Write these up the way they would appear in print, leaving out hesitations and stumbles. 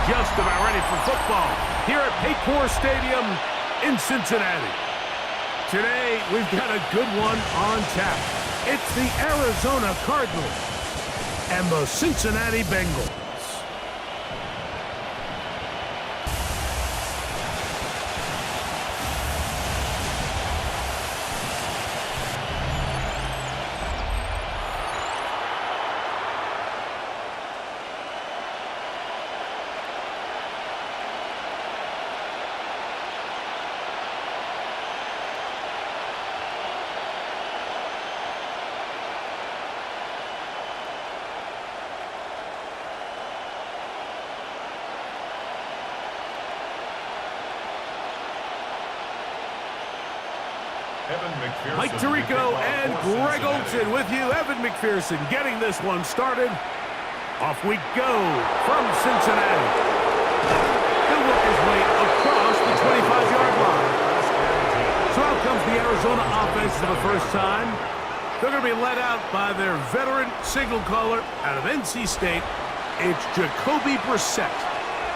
just about ready for football here at Paycor Stadium in Cincinnati. Today, we've got a good one on tap. It's the Arizona Cardinals and the Cincinnati Bengals. Mike Tirico and Greg Olsen with you. Evan McPherson getting this one started. Off we go from Cincinnati. He'll work his way across the 25-yard line. So out comes the Arizona offense for the first time. They're going to be led out by their veteran signal caller out of NC State. It's Jacoby Brissett.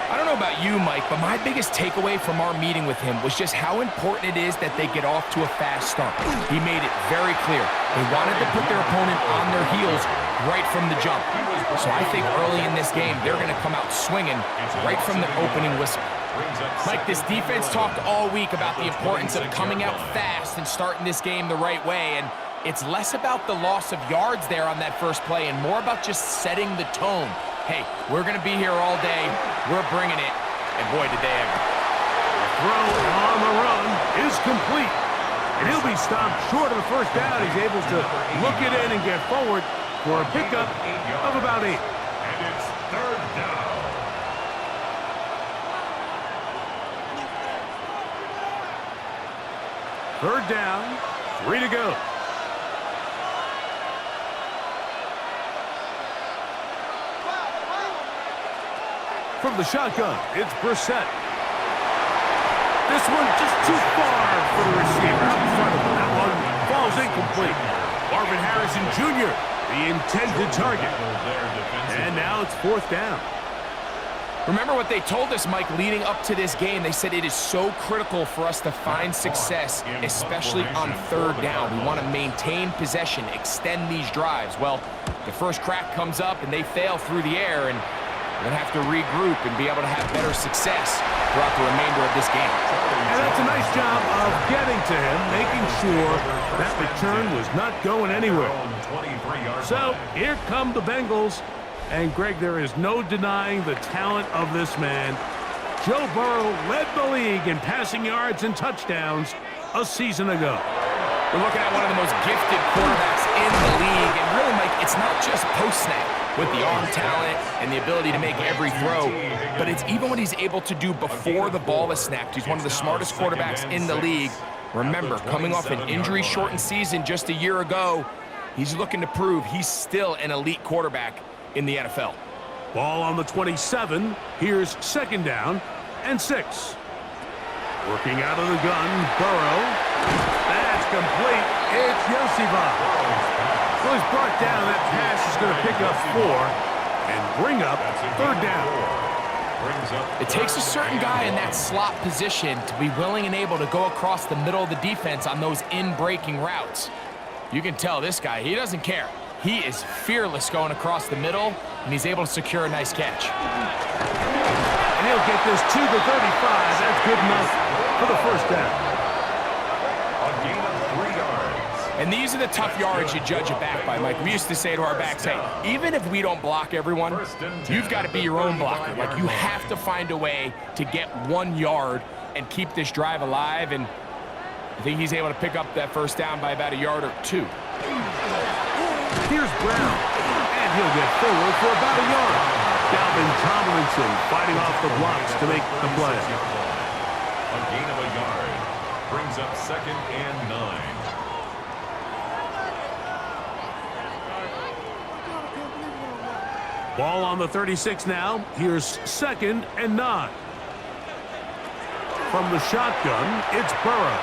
I don't know about you, Mike, but my biggest takeaway from our meeting with him was just how important it is that they get off to a fast start. He made it very clear. They wanted to put their opponent on their heels right from the jump. So I think early in this game, they're going to come out swinging right from the opening whistle. Mike, this defense talked all week about the importance of coming out fast and starting this game the right way, and it's less about the loss of yards there on that first play and more about just setting the tone. Hey, we're going to be here all day. We're bringing it. And boy, did they ever. Throw on the run is complete. And he'll be stopped short of the first down. He's able to look it in and get forward for a pickup of about 8. And it's third down. Third down, 3 to go. From the shotgun, it's Brissett. This one just too far for the receiver out in front of him. That one falls incomplete. Marvin Harrison Jr., the intended target. And now it's 4th down. Remember what they told us, Mike, leading up to this game. They said it is so critical for us to find success, especially on 3rd down. We want to maintain possession, extend these drives. Well, the first crack comes up and they fail through the air, and we're going to have to regroup and be able to have better success throughout the remainder of this game. And that's a nice job of getting to him, making sure that return was not going anywhere. So here come the Bengals. And, Greg, there is no denying the talent of this man. Joe Burrow led the league in passing yards and touchdowns a season ago. We're looking at one of the most gifted quarterbacks in the league. And really, Mike, it's not just post-snap with the arm talent and the ability to make every throw, but it's even what he's able to do before the ball is snapped. He's one of the smartest quarterbacks in the league. Remember, coming off an injury-shortened season just a year ago, he's looking to prove he's still an elite quarterback in the NFL. Ball on the 27. Here's 2nd down and 6. Working out of the gun, Burrow. That's complete. It's Yosivon. So he's brought down. That pass is going to pick up 4 and bring up 3rd down. It takes a certain guy in that slot position to be willing and able to go across the middle of the defense on those in-breaking routes. You can tell this guy, he doesn't care. He is fearless going across the middle, and he's able to secure a nice catch. And he'll get this to the 35. That's good enough for the first down. A gain of 3 yards. And these are the tough yards you judge a back by, Mike. We used to say to our backs, hey, even if we don't block everyone, you've got to be your own blocker. Like, you have to find a way to get 1 yard and keep this drive alive, and I think he's able to pick up that first down by about 1 or 2 yards. Here's Brown, and he'll get forward for about 1 yard. Dalvin Tomlinson fighting off the blocks to make the play. A gain of 1 yard brings up 2nd and 9. Ball on the 36 now. Here's 2nd and 9. From the shotgun, it's Burrow.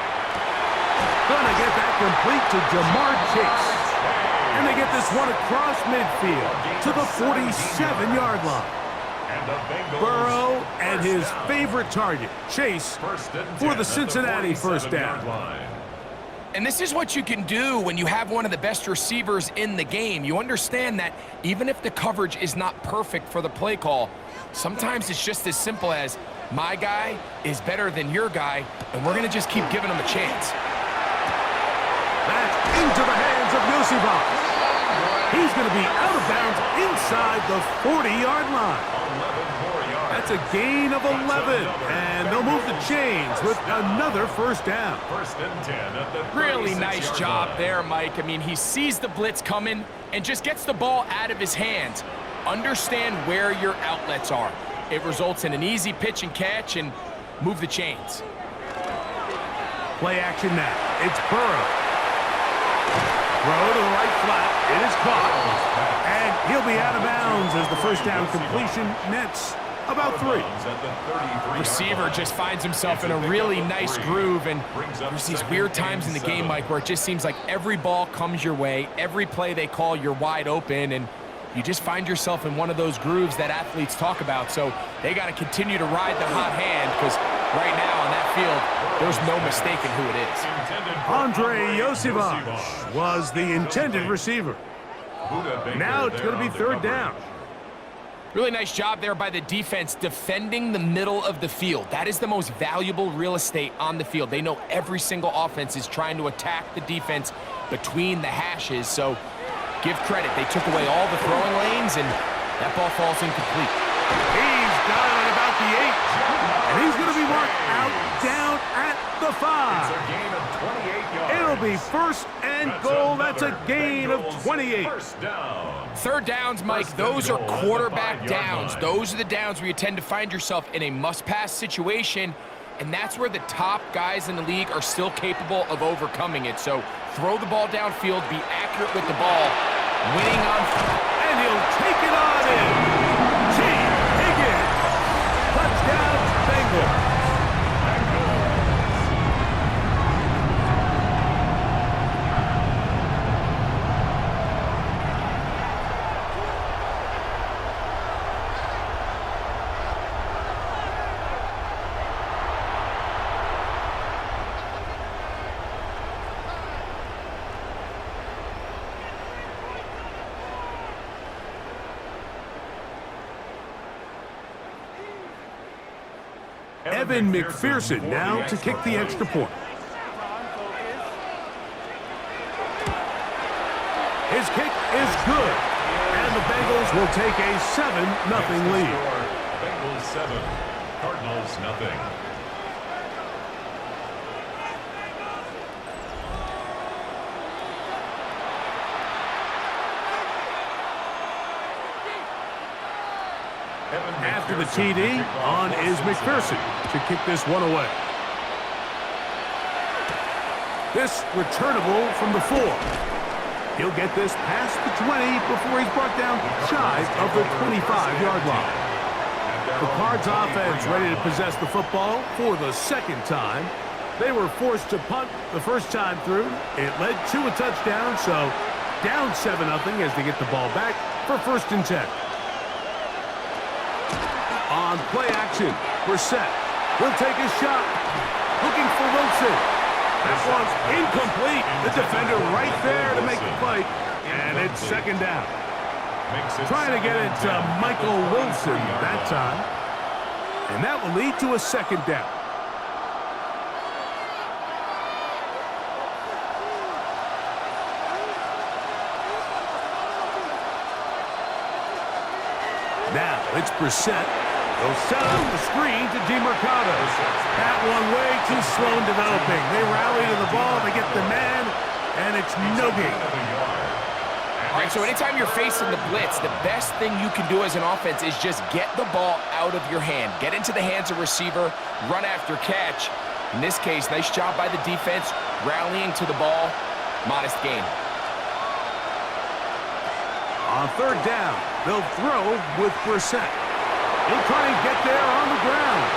Gonna get that complete to Jamar Chase. And they get this one across midfield to the 47-yard line. And the Bengals Burrow and first his down. favorite target, Chase, First and 10 for at the Cincinnati first 47-yard down. line. And this is what you can do when you have one of the best receivers in the game. You understand that even if the coverage is not perfect for the play call, sometimes it's just as simple as, my guy is better than your guy, and we're going to just keep giving him a chance. That's into the hands of Yosivas. He's going to be out of bounds inside the 40-yard line. 11 more yards. That's a gain of 11, and they'll move the chains with another first down. First and 10 at the Really nice 36-yard job line. there, Mike. I mean, he sees the blitz coming and just gets the ball out of his hands. Understand where your outlets are. It results in an easy pitch and catch and move the chains. Play action now. It's Burrow. Throw to the right flat. It is caught. And he'll be out of bounds as the first down completion nets about 3. At the 33-yard Receiver line. just finds himself in a really nice groove, and there's these weird times in the game, Mike, where it just seems like every ball comes your way, every play they call, you're wide open, and you just find yourself in one of those grooves that athletes talk about. So they got to continue to ride the hot hand, because right now on that field, there's no mistaking who it is. Intended for Andre Yosivas. Yosivas was the intended receiver. Buda Baker Now it's there going to be on the third coverage. down. Really nice job there by the defense defending the middle of the field. That is the most valuable real estate on the field. They know every single offense is trying to attack the defense between the hashes, so give credit. They took away all the throwing lanes, and that ball falls incomplete. He's got it at about the 8. And he's going to be marked out down at the 5. It's a gain of 28 yards. It'll be first and goal. That's a gain of 28. First down. Third downs, Mike, those are quarterback downs. Those are the downs where you tend to find yourself in a must-pass situation, and that's where the top guys in the league are still capable of overcoming it. So throw the ball downfield, be accurate with the ball, winning on... And he'll take it on in. Team Higgins. Touchdown, Bengals. Evan McPherson now to kick the extra point. His kick is good, and the Bengals will take a 7-0 lead. Bengals 7, Cardinals nothing. After the TD, on is McPherson to kick this one away. This returnable from the 4. He'll get this past the 20 before he's brought down shy of the 25-yard line. The Cards offense ready to possess the football for the second time. They were forced to punt the first time through. It led to a touchdown, so down 7-0 as they get the ball back for first and 10. On play action, Brissett will take a shot. Looking for Wilson. That one's incomplete. The defender right there to make the play. And it's second down. Trying to get it to Michael Wilson that time. And that will lead to a second down. Now it's Brissett. They'll set up the screen to DeMercado. That one way too slow in developing. They rally to the ball, they get the man, and it's no gain. All right, so anytime you're facing the blitz, the best thing you can do as an offense is just get the ball out of your hand. Get into the hands of receiver, run after catch. In this case, nice job by the defense, rallying to the ball, modest gain. On third down, they'll throw with Brissett. He'll try and get there on the ground.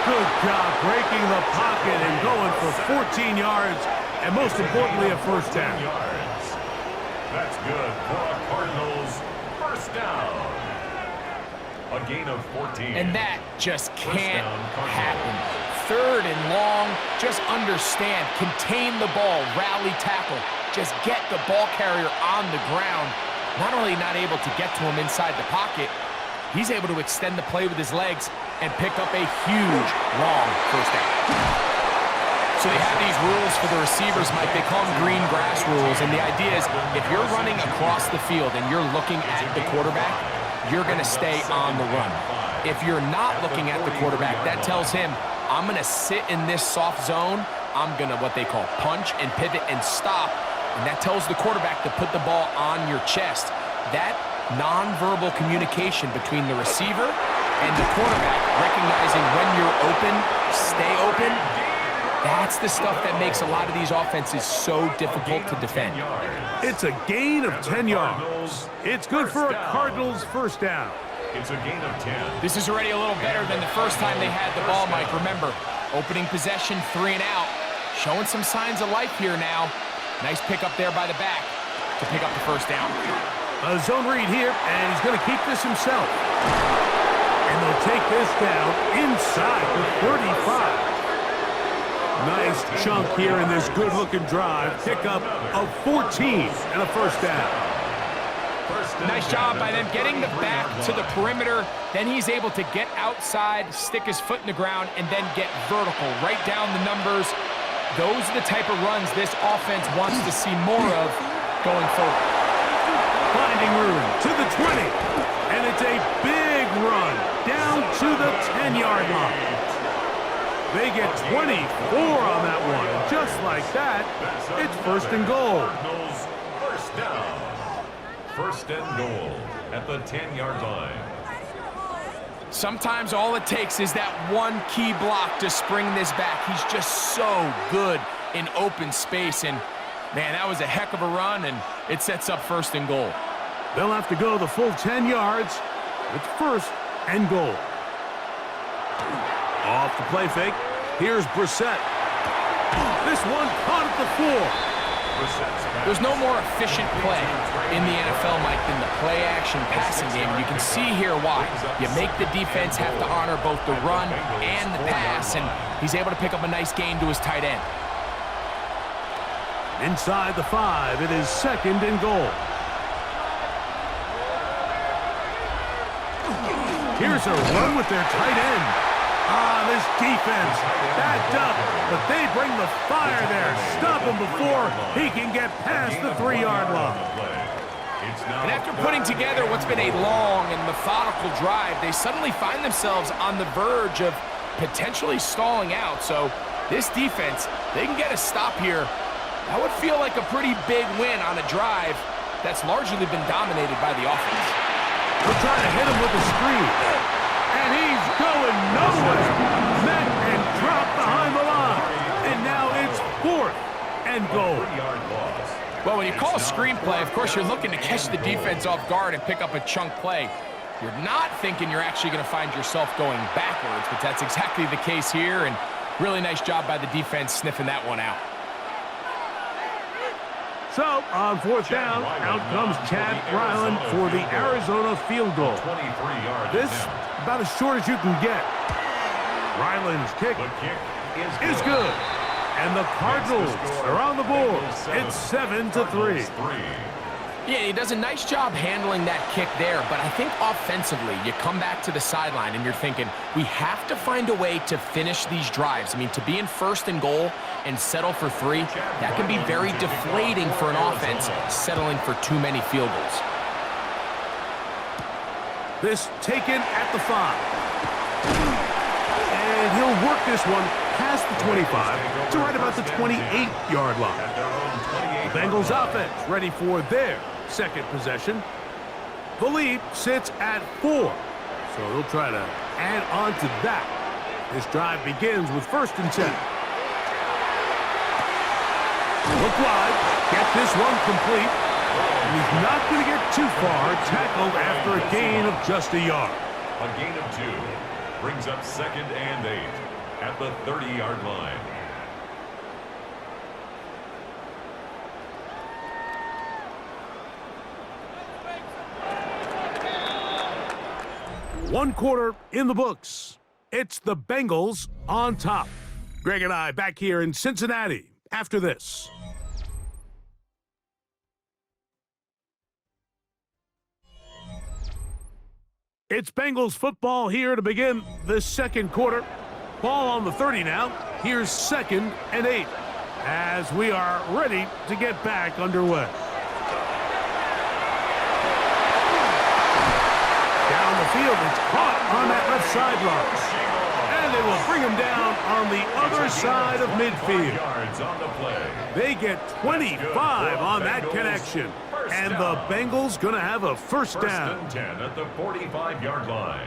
Good job breaking the pocket and going for 14 yards, and most importantly, a first down. That's good for a Cardinals first down. A gain of 14. And that just can't happen. 3rd and long, just understand, contain the ball, rally tackle, just get the ball carrier on the ground. Not only not able to get to him inside the pocket, he's able to extend the play with his legs and pick up a huge, long first down. So they have these rules for the receivers, Mike. They call them green grass rules, and the idea is if you're running across the field and you're looking at the quarterback, you're going to stay on the run. If you're not looking at the quarterback, that tells him, I'm going to sit in this soft zone. I'm going to, what they call, punch and pivot and stop. And that tells the quarterback to put the ball on your chest. That nonverbal communication between the receiver and the quarterback, recognizing when you're open, stay open, that's the stuff that makes a lot of these offenses so difficult to defend. It's a gain of 10 yards. It's good for a Cardinals first down. It's a gain of 10. This is already a little better than the first time they had the ball, Mike. Remember, opening possession, 3 and out. Showing some signs of life here now. Nice pick up there by the back to pick up the first down. A zone read here, and he's going to keep this himself. And they'll take this down inside the 35. Nice chunk here in this good-looking drive. Pick up of 14 and a first down. Nice job by them getting the back to the perimeter. Then he's able to get outside, stick his foot in the ground, and then get vertical. Right down the numbers. Those are the type of runs this offense wants to see more of going forward. Finding room to the 20. And it's a big run down to the 10-yard line. They get 24 on that one. Just like that, it's first and goal. First down. First and goal at the 10-yard line. Sometimes all it takes is that one key block to spring this back. He's just so good in open space. And, man, that was a heck of a run, and it sets up first and goal. They'll have to go the full 10 yards. It's first and goal. Off the play fake. Here's Brissett. This one caught at the 4. There's no more efficient play in the NFL, Mike, than the play-action passing game. You can see here why. You make the defense have to honor both the run and the pass, and he's able to pick up a nice gain to his tight end. Inside the 5, it is second and goal. Here's a run with their tight end. This defense backed up, but they bring the fire there. Stop him before he can get past the 3-yard line. And after putting together what's been a long and methodical drive, they suddenly find themselves on the verge of potentially stalling out. So this defense, they can get a stop here. That would feel like a pretty big win on a drive that's largely been dominated by the offense. We're trying to hit him with a screen. And he's going nowhere. Met and dropped behind the line. And now it's fourth and goal. Well, when you call a screenplay, of course, you're looking to catch the defense off guard and pick up a chunk play. You're not thinking you're actually going to find yourself going backwards, but that's exactly the case here, and really nice job by the defense sniffing that one out. So, on fourth down, out comes Chad Ryland for the Arizona field goal. This, about as short as you can get. Ryland's kick is good. And the Cardinals are on the board. It's 7-3. Yeah, he does a nice job handling that kick there, but I think offensively, you come back to the sideline and you're thinking, we have to find a way to finish these drives. I mean, to be in first and goal and settle for 3, that can be very deflating for an offense settling for too many field goals. This taken at the 5. And he'll work this one past the 25 to right about the 28-yard line. The Bengals offense ready for their second possession. The lead sits at 4, so they'll try to add on to that. This drive begins with first and 10. Look wide, get this one complete. And he's not going to get too far, tackled after a gain of just a yard. A gain of 2 brings up second and 8 at the 30-yard line. One quarter in the books. It's the Bengals on top. Greg and I back here in Cincinnati after this. It's Bengals football here to begin the second quarter. Ball on the 30 now. Here's 2nd and 8 as we are ready to get back underway. Down the field, it's caught on that left sideline. And they will bring him down on the other side of midfield. They get 25 on that connection. And the Bengals going to have a first down. First and 10 at the 45-yard line.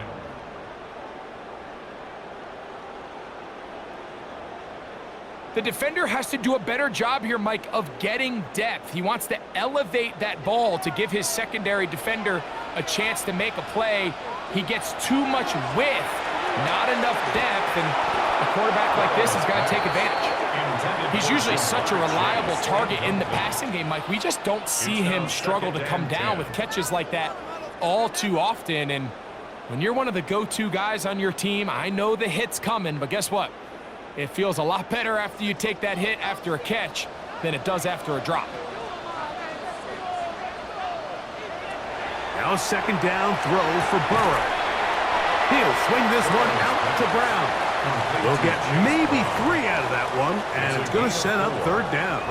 The defender has to do a better job here, Mike, of getting depth. He wants to elevate that ball to give his secondary defender a chance to make a play. He gets too much width, not enough depth, and a quarterback like this has got to take advantage. He's usually such a reliable target in the passing game, Mike. We just don't see him struggle to come down with catches like that all too often. And when you're one of the go-to guys on your team, I know the hit's coming, but guess what? It feels a lot better after you take that hit after a catch than it does after a drop. Now second down throw for Burrow. He'll swing this one out to Brown. They'll get maybe 3 out of that one, and it's going to set up third down.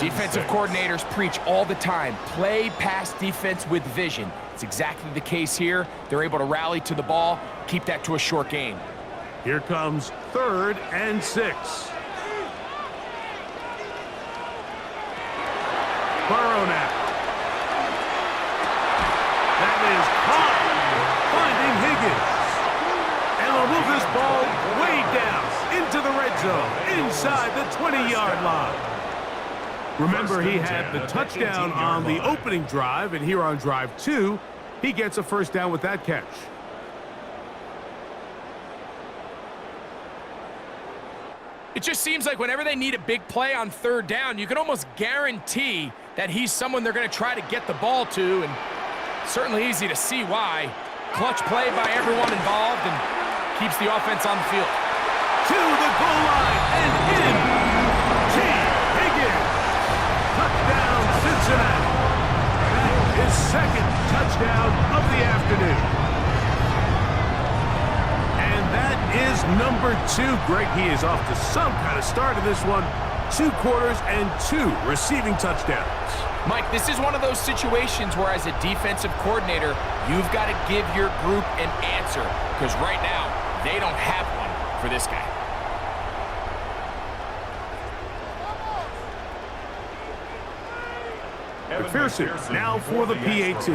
Defensive coordinators preach all the time, play pass defense with vision. It's exactly the case here. They're able to rally to the ball, keep that to a short gain. Here comes 3rd and 6. Burrow now. That is caught. Finding Higgins. And they'll move this ball way down into the red zone, inside the 20-yard line. Remember, he had the touchdown on the opening drive, and here on drive 2, he gets a first down with that catch. It just seems like whenever they need a big play on 3rd down, you can almost guarantee that he's someone they're going to try to get the ball to, and certainly easy to see why. Clutch play by everyone involved and keeps the offense on the field. To the goal line and in. T. Higgins. Touchdown, Cincinnati. That is 2nd touchdown of the afternoon. And that is number 2. Greg, he is off to some kind of start in this one. 2 quarters and 2 receiving touchdowns. Mike, this is one of those situations where as a defensive coordinator, you've got to give your group an answer, because right now, they don't have one for this guy. McPherson now for the PAT.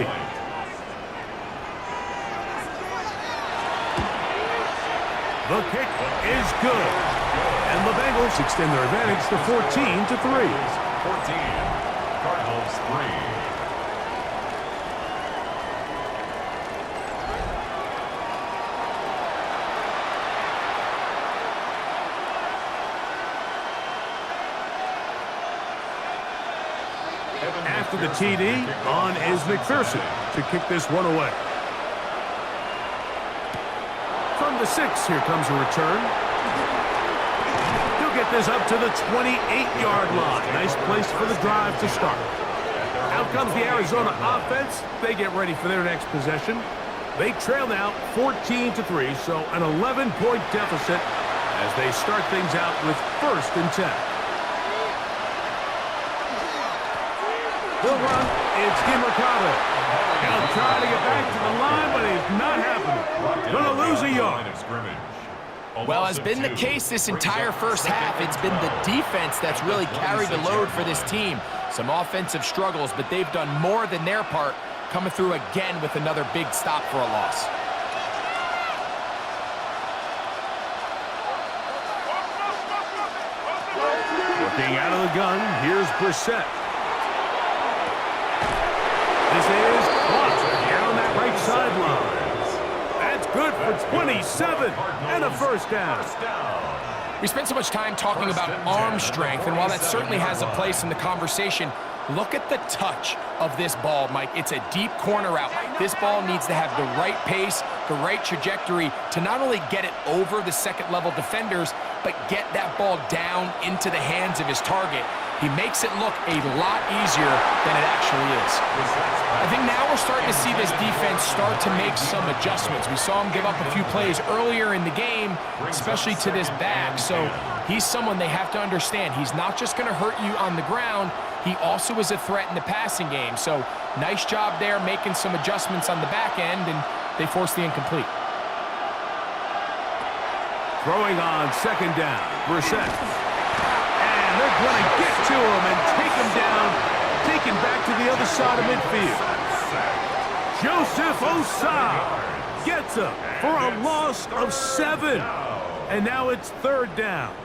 The kick is good. And the Bengals extend their advantage to 14-3. 14. Cardinals 3. After the TD, on is McPherson to kick this one away. From the 6, here comes a return. He'll get this up to the 28-yard line. Nice place for the drive to start. Out comes the Arizona offense. They get ready for their next possession. They trail now 14-3, so an 11-point deficit as they start things out with 1st and 10. He'll run. It's DeMarcado. He'll try to get back to the line, but it's not happening. Going to lose a yard. Well, as been the case this entire first half, it's been the defense that's really carried the load for this team. Some offensive struggles, but they've done more than their part, coming through again with another big stop for a loss. Working out of the gun, here's Brissett. This is caught down that right sideline. That's good for 27 and a first down. We spent so much time talking about arm strength, and while that certainly has a place in the conversation, Look at the touch of this ball, Mike. It's a deep corner route. This ball needs to have the right pace, the right trajectory to not only get it over the second-level defenders, but get that ball down into the hands of his target. He makes it look a lot easier than it actually is. I think now we're starting to see this defense start to make some adjustments. We saw him give up a few plays earlier in the game, especially to this back. So he's someone they have to understand. He's not just going to hurt you on the ground. He also is a threat in the passing game. So nice job there making some adjustments on the back end, and they forced the incomplete. Throwing on second down, Brissett. And they're going to get to him and take him down, taken back to the other side of midfield. Joseph Osai gets him for a loss of 7. And now it's third down.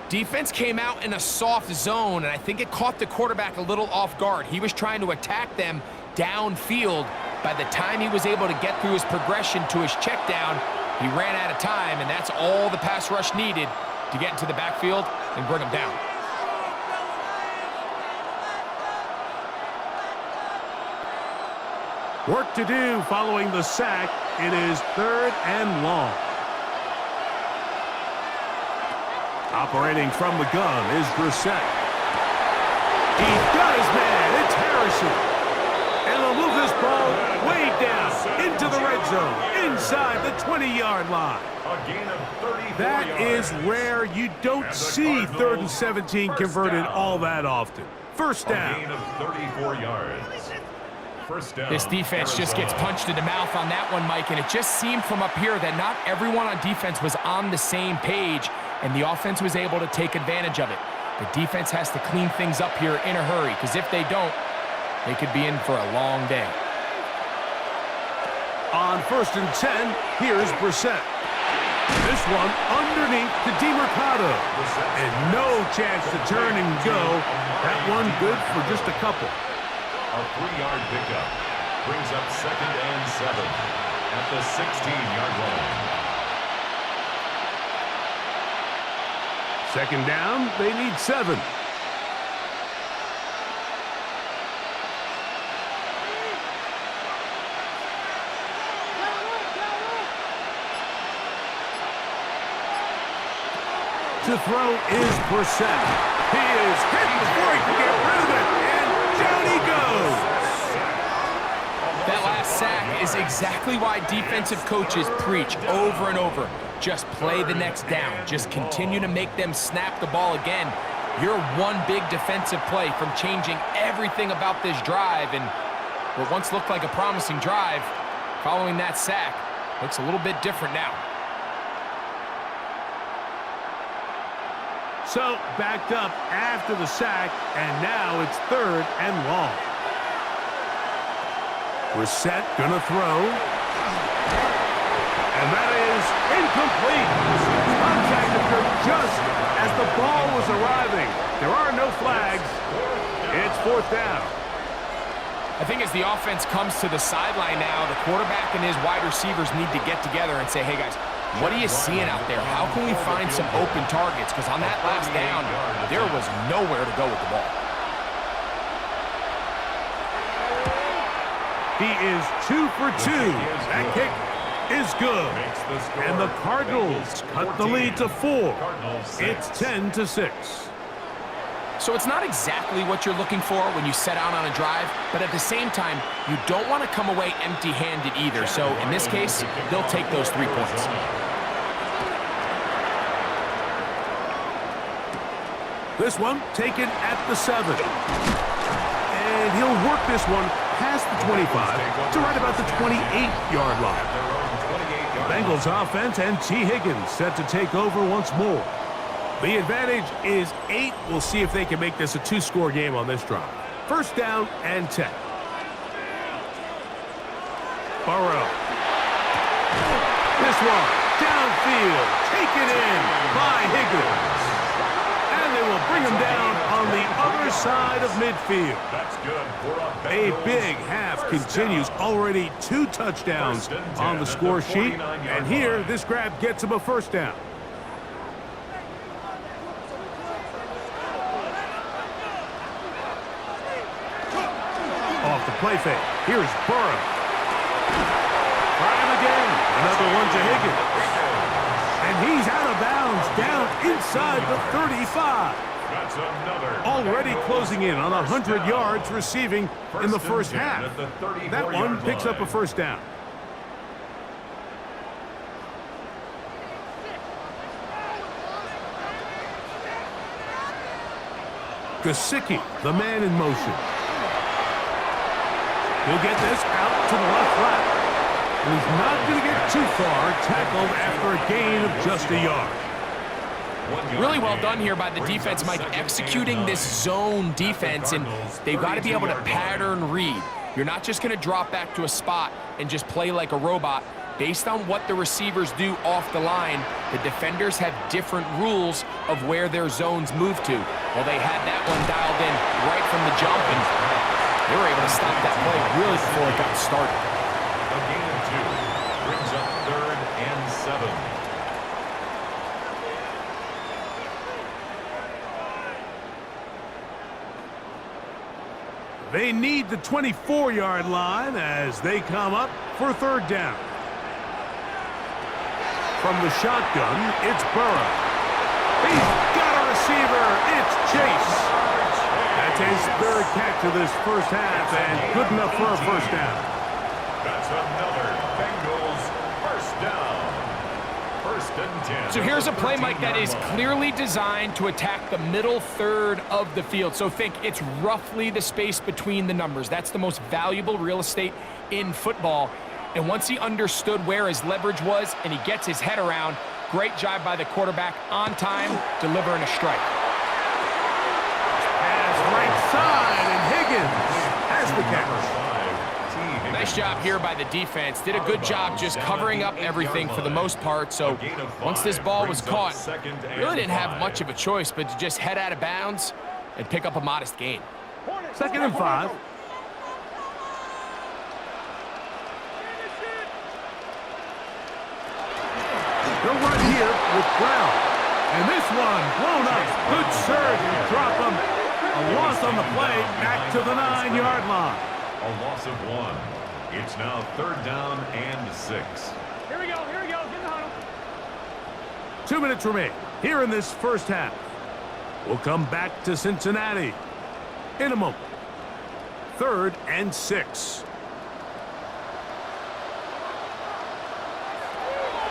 Defense came out in a soft zone, and I think it caught the quarterback a little off guard. He was trying to attack them downfield. By the time he was able to get through his progression to his check down, he ran out of time, and that's all the pass rush needed to get into the backfield and bring him down. Work to do following the sack. It is third and long. Operating from the gun is Brissett. He's got his man. It's Harrison. And they'll move this ball way down into the red zone, inside the 20-yard line. That is rare. You don't see 3rd and 17 converted all that often. First down. A gain of 34 yards. First down. This defense just gets punched in the mouth on that one, Mike, and it just seemed from up here that not everyone on defense was on the same page, and the offense was able to take advantage of it. The defense has to clean things up here in a hurry, because if they don't, they could be in for a long day. On 1st and 10, here's Brissett. This one underneath to DeMercado. And no chance to turn and go. That one good for just a couple. A 3-yard pickup brings up 2nd and 7 at the 16-yard line. Second down, they need 7. To throw is Brissett. He is hit before he can get rid of it, and down he goes. That last sack is exactly why defensive coaches preach over and over. Just play the next down. Just continue to make them snap the ball again. You're one big defensive play from changing everything about this drive, and what once looked like a promising drive, following that sack, looks a little bit different now. So, backed up after the sack, and now it's 3rd and long. Brissett gonna throw. And that is incomplete. Contact occurred just as the ball was arriving. There are no flags. It's 4th down. I think as the offense comes to the sideline now, the quarterback and his wide receivers need to get together and say, hey guys, what are you seeing out there? How can we find some open targets? Because on that last down, there was nowhere to go with the ball. He is 2 for 2. That kick is good. And the Cardinals cut the lead to 4. It's 10-6. So it's not exactly what you're looking for when you set out on a drive, but at the same time, you don't want to come away empty-handed either. So in this case, they'll take those 3 points. This one taken at the 7. And he'll work this one past the 25 to right about the 28-yard line. Bengals offense and T. Higgins set to take over once more. The advantage is 8. We'll see if they can make this a 2-score game on this drive. First down and 10. Burrow. This one downfield, taken in by Higgins. And they will bring him down on the other side of midfield. That's good for A big half continues. Already 2 touchdowns on the score sheet. And here, this grab gets him a first down. play fake. Here's Burrow. Try him again. Another one to Higgins. And he's out of bounds, down inside the 35. That's another. Already closing in on 100 yards receiving in the first half. That one picks up a first down. Gesicki, the man in motion. He'll get this out to the left flat. And he's not going to get too far, tackled after a gain of just a yard. Really well done here by the defense, Mike, executing this zone defense, and they've got to be able to pattern read. You're not just going to drop back to a spot and just play like a robot. Based on what the receivers do off the line, the defenders have different rules of where their zones move to. Well, they had that one dialed in right from the jump, and they were able to stop that play really before it got started. A gain of 2 brings up 3rd and 7. They need the 24-yard line as they come up for 3rd down. From the shotgun, it's Burrow. He's got a receiver. It's Chase. That's his 3rd catch of this first half, and good enough for a first down. That's another Bengals first down. 1st and 10. So here's a play, Mike, that is clearly designed to attack the middle third of the field. So think it's roughly the space between the numbers. That's the most valuable real estate in football. And once he understood where his leverage was and he gets his head around, great job by the quarterback on time, delivering a strike. Pass right side, and Higgins has the catch. Nice job here by the defense. Did a good job just covering up everything for the most part. So once this ball was caught, really didn't have much of a choice but to just head out of bounds and pick up a modest gain. 2nd and 5. They'll run here with Brown. And this one blown up. Good surge and drop him. A loss on the play, back to the 9-yard line. A loss of 1. It's now 3rd down and 6. Here we go, get in the huddle. 2 minutes remain here in this first half. We'll come back to Cincinnati in a moment. 3rd and 6.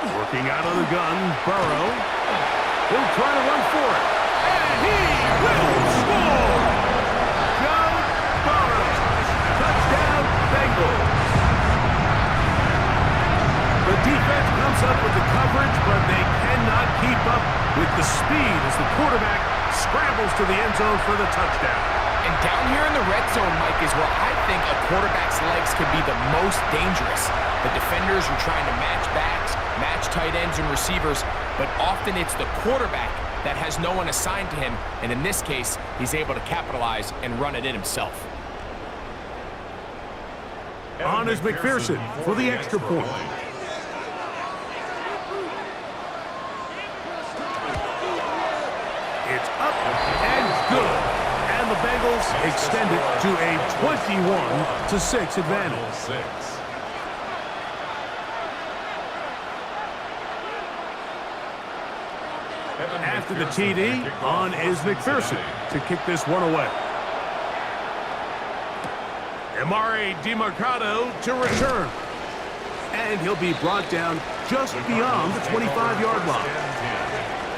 Working out of the gun, Burrow. He'll try to run for it. And he will score! Joe Burrow. Touchdown, Bengals. The defense comes up with the coverage, but they cannot keep up with the speed as the quarterback scrambles to the end zone for the touchdown. And down here in the red zone, Mike, is where I think a quarterback's legs could be the most dangerous. The defenders are trying to match backs, match tight ends and receivers, but often it's the quarterback that has no one assigned to him, and in this case, he's able to capitalize and run it in himself. On is McPherson for the extra point. It's up and good. And the Bengals extend it to a 21-6 advantage. After the TD, on is McPherson to kick this one away. Amari DeMarcado to return. And he'll be brought down just beyond the 25-yard line.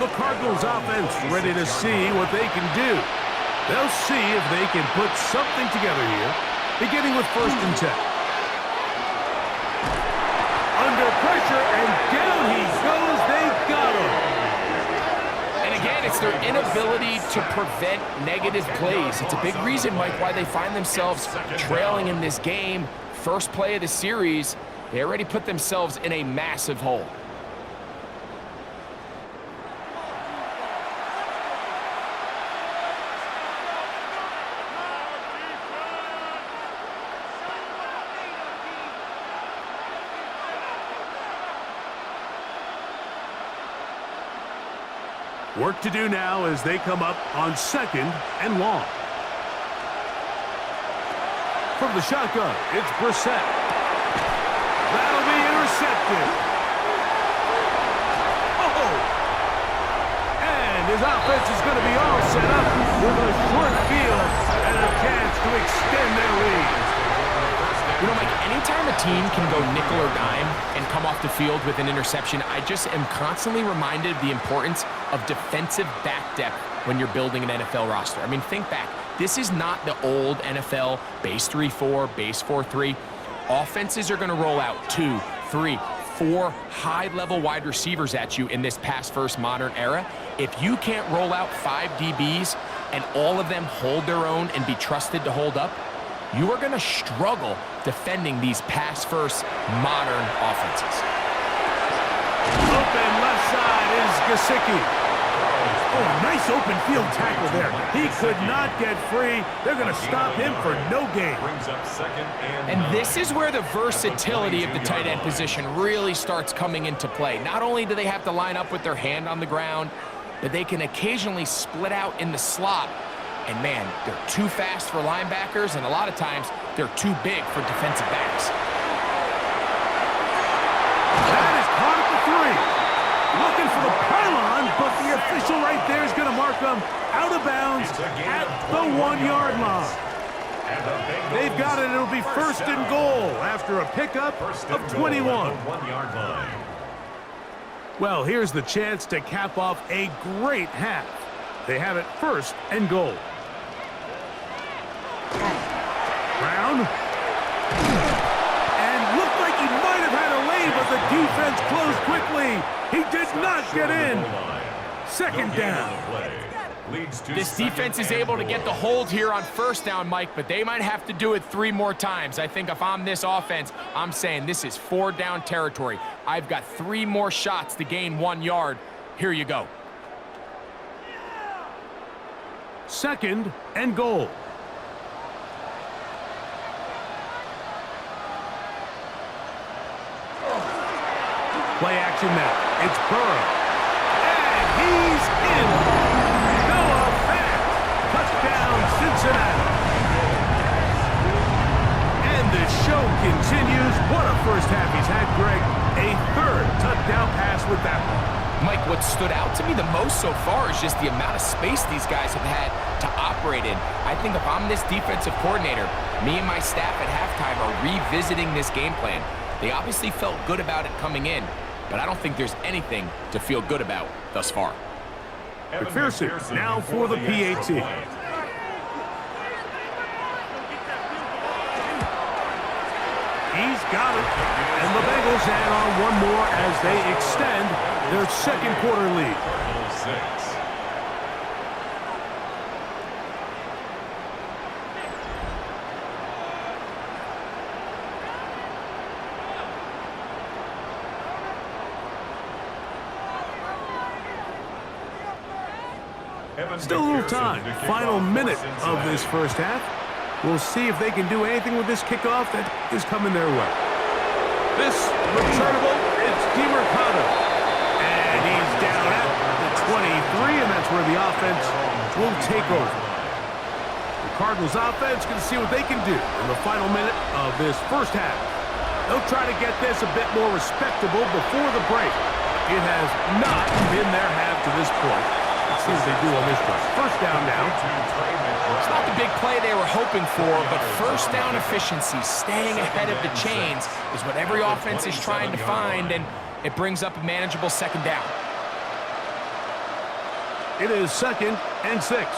The Cardinals offense ready to see what they can do. They'll see if they can put something together here, beginning with 1st and 10. Under pressure, and down he goes. They got him. And again, it's their inability to prevent negative plays. It's a big reason, Mike, why they find themselves trailing in this game. First play of the series, they already put themselves in a massive hole. Work to do now as they come up on 2nd and long. From of the shotgun. It's Brissett. That'll be intercepted. Oh! And his offense is going to be all set up with a short field and a chance to extend their lead. You know, Mike, anytime a team can go nickel or dime and come off the field with an interception, I just am constantly reminded of the importance of defensive back depth when you're building an NFL roster. I mean, think back. This is not the old NFL base 3-4, base 4-3. Offenses are going to roll out 2, 3, 4 high-level wide receivers at you in this pass-first modern era. If you can't roll out 5 DBs and all of them hold their own and be trusted to hold up, you are going to struggle defending these pass-first modern offenses. Open left side is Gesicki. Oh, nice open field tackle there. He could not get free. They're going to stop him for no gain. And this is where the versatility of the tight end position really starts coming into play. Not only do they have to line up with their hand on the ground, but they can occasionally split out in the slot. And man, they're too fast for linebackers, and a lot of times they're too big for defensive backs. That is caught at the 3. Looking for the pylon, but the official right there is going to mark them out of bounds at the 1-yard line. They've got it. It'll be first and goal after a pickup of 21. Well, here's the chance to cap off a great half. They have it first and goal. Brown. And looked like he might have had a lane, but the defense closed quickly. He did not get in. Second down. This defense is able to get the hold here on first down, Mike, but they might have to do it 3 more times. I think if I'm this offense, I'm saying this is 4-down territory. I've got 3 more shots to gain 1 yard. Here you go. Second and goal. Play action now. It's Burrow. And he's in. Noah Fant. Touchdown, Cincinnati. And the show continues. What a first half he's had, Greg. A 3rd touchdown pass with that one. Mike, what stood out to me the most so far is just the amount of space these guys have had to operate in. I think if I'm this defensive coordinator, me and my staff at halftime are revisiting this game plan. They obviously felt good about it coming in, but I don't think there's anything to feel good about thus far. McPherson now for the PAT. He's got it. And the Bengals add on 1 more as they extend their second quarter lead. Still a little time. Final minute of this first half. We'll see if they can do anything with this kickoff that is coming their way. This returnable, it's DeMercado. And he's down at the 23, and that's where the offense will take over. The Cardinals offense going to see what they can do in the final minute of this first half. They'll try to get this a bit more respectable before the break. It has not been their half to this point. Let's see what they do on this one. First down now. It's not the big play they were hoping for, but first down efficiency, staying ahead of the chains, is what every offense is trying to find, and it brings up a manageable second down. It is 2nd and 6.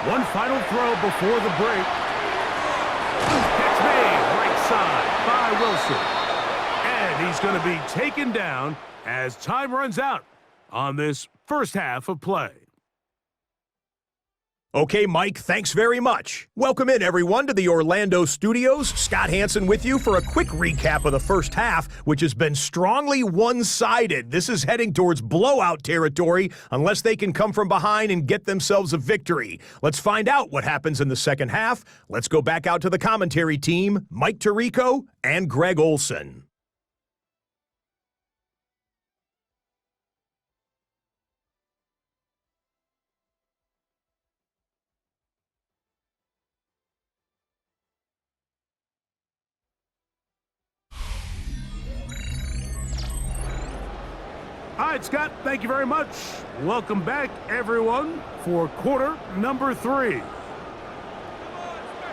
One final throw before the break. Catch made, right side by Wilson. And he's going to be taken down as time runs out on this first half of play. Okay, Mike, thanks very much. Welcome in, everyone, to the Orlando studios. Scott Hansen with you for a quick recap of the first half, which has been strongly one-sided. This is heading towards blowout territory unless they can come from behind and get themselves a victory. Let's find out what happens in the second half. Let's go back out to the commentary team, Mike Tirico and Greg Olson. All right, Scott, thank you very much. Welcome back, everyone, for quarter number 3.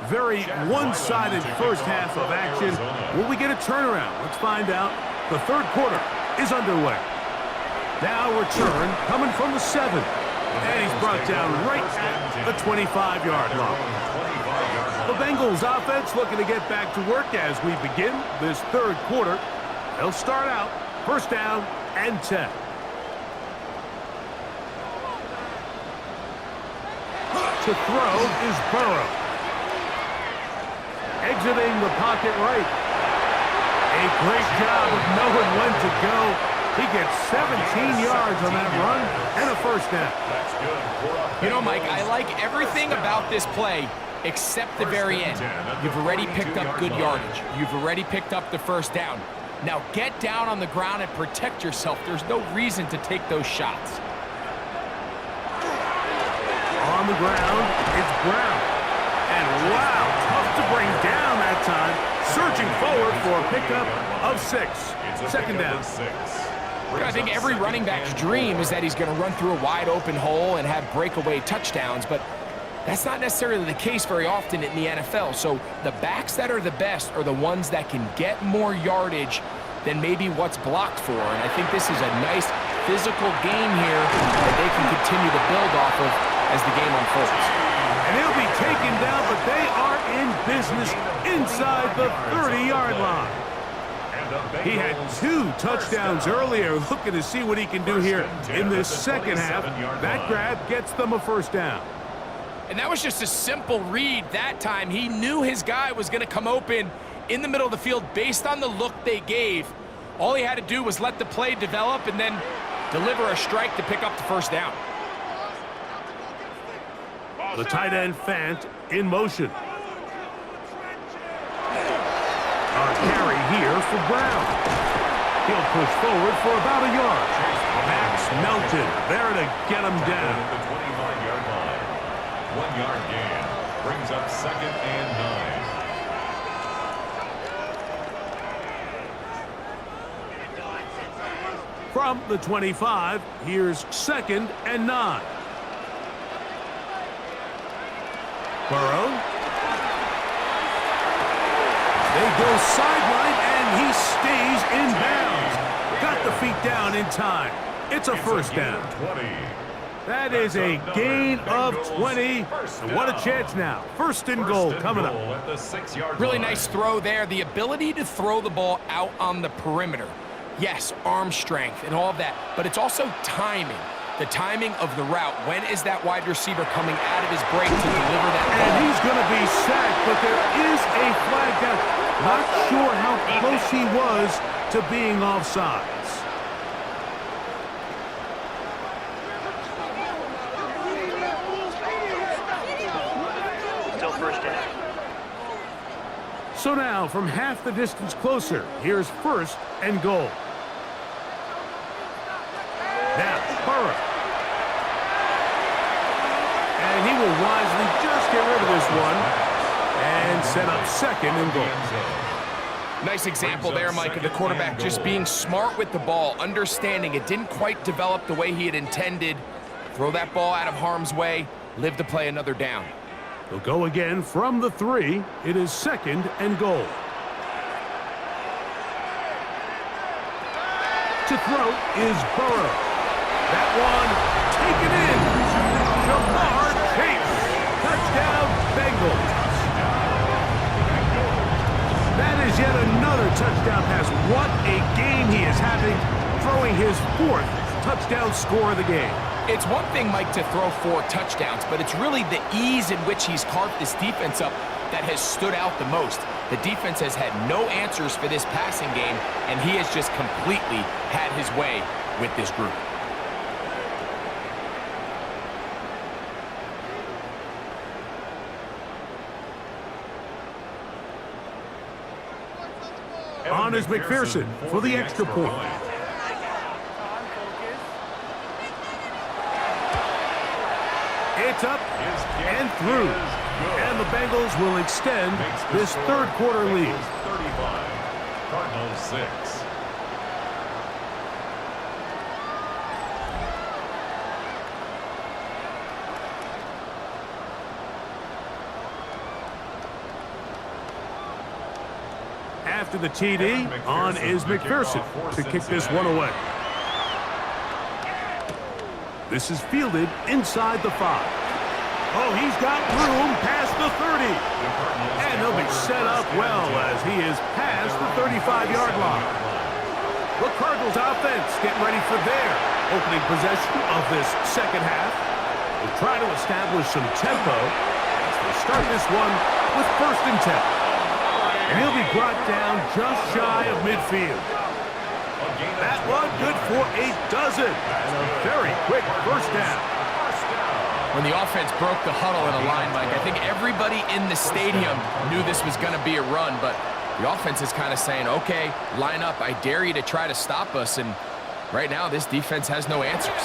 Very one-sided first half of action. Will we get a turnaround? Let's find out. The third quarter is underway. Now return coming from the 7. And he's brought down right at the 25-yard line. The Bengals offense looking to get back to work as we begin this third quarter. They'll start out first down and 10. To throw is Burrow. Exiting the pocket right. A great job of knowing when to go. He gets 17 yards on that run and a first down. You know, Mike, I like everything about this play except the very end. You've already picked up good yardage. You've already picked up the first down. Now get down on the ground and protect yourself. There's no reason to take those shots. On the ground, it's Brown. And wow, tough to bring down that time. Surging forward for a pickup of 6. Second down. I think every running back's dream is that he's going to run through a wide open hole and have breakaway touchdowns, but that's not necessarily the case very often in the NFL. So the backs that are the best are the ones that can get more yardage than maybe what's blocked for. And I think this is a nice physical game here that they can continue to build off of as the game unfolds. And he'll be taken down, but they are in business inside the 30-yard line. He had 2 touchdowns earlier, looking to see what he can do here in this second half. That grab gets them a first down. And that was just a simple read that time. He knew his guy was going to come open in the middle of the field based on the look they gave. All he had to do was let the play develop and then deliver a strike to pick up the first down. The tight end Fant in motion. A carry here for Brown. He'll push forward for about a yard. Max Melton there to get him down. 1-yard gain brings up second and 9. From the 25, here's second and 9. Burrow. They go sideline, and he stays in bounds. Got the feet down in time. It's a first down. 20. That is a gain of 20. And what a chance now. First and goal coming up. Really nice throw there. The ability to throw the ball out on the perimeter. Yes, arm strength and all of that, but it's also timing. The timing of the route. When is that wide receiver coming out of his break to deliver that ball? And he's going to be sacked, but there is a flag down. Not sure how close he was to being offsides. Still first down. So now, from half the distance closer, here's first and goal. Now, Burrow. And he will wisely just get rid of this one and set up second and goal. Nice example there, Mike, of the quarterback just being smart with the ball, understanding it didn't quite develop the way he had intended. Throw that ball out of harm's way, live to play another down. They'll go again from the 3. It is second and goal. To throw is Burrow. That one taken in. Jamar Chase. Touchdown, Bengals. That is yet another touchdown pass. What a game he is having, throwing his 4th touchdown score of the game. It's one thing, Mike, to throw 4 touchdowns, but it's really the ease in which he's carved this defense up that has stood out the most. The defense has had no answers for this passing game, and he has just completely had his way with this group. On is McPherson for the extra point. It's up and through. And the Bengals will extend this third quarter lead. 35, Cardinals 6. After the TD, on is McPherson to kick this one away. This is fielded inside the 5. Oh, he's got room past the 30. And he'll be set up well as he is past the 35-yard line. The Cardinals offense getting ready for their opening possession of this second half. They'll try to establish some tempo as they start this one with 1st and 10. And he'll be brought down just shy of midfield. That one good for a dozen. And a very quick first down. When the offense broke the huddle in a line, Mike, I think everybody in the stadium knew this was going to be a run, but the offense is kind of saying, okay, line up. I dare you to try to stop us, and right now this defense has no answers.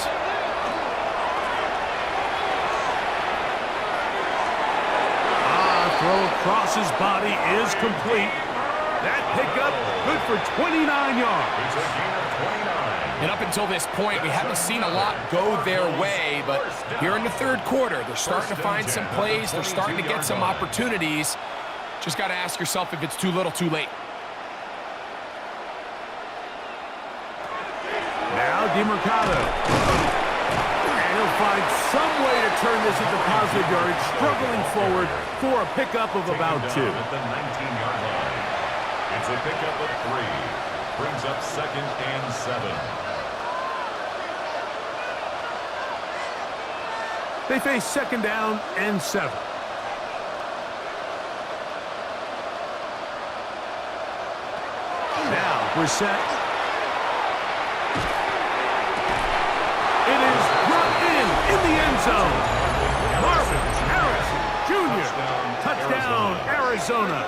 Throw across his body is complete. That pickup good for 29 yards. It's a gain of 29. And up until this point, we haven't seen a lot go their way, but here in the third quarter, they're starting to find some plays. They're starting to get some opportunities. Just got to ask yourself if it's too little, too late. Now DeMercado. And he'll find some way to turn this into positive yardage, struggling forward for a pickup of about 2. At the 19-yard line. It's a pickup of 3. Brings up 2nd and 7. They face 2nd down and 7. Now Brissett. It is brought in the end zone. Marvin Harrison Jr. Touchdown, Arizona.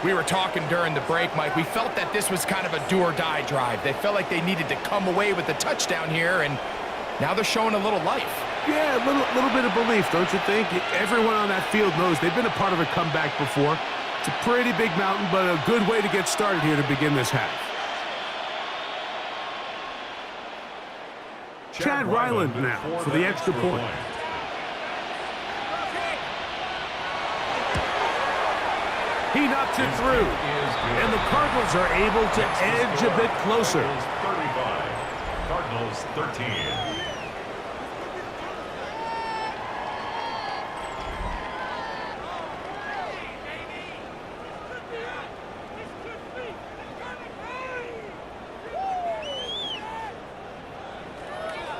We were talking during the break, Mike. We felt that this was kind of a do-or-die drive. They felt like they needed to come away with the touchdown here, and now they're showing a little life. Yeah, a little bit of belief, don't you think? Everyone on that field knows they've been a part of a comeback before. It's a pretty big mountain, but a good way to get started here to begin this half. Chad Ryland now for the extra point. He knocks it through, and the Cardinals are able to edge a bit closer. 35, Cardinals 13.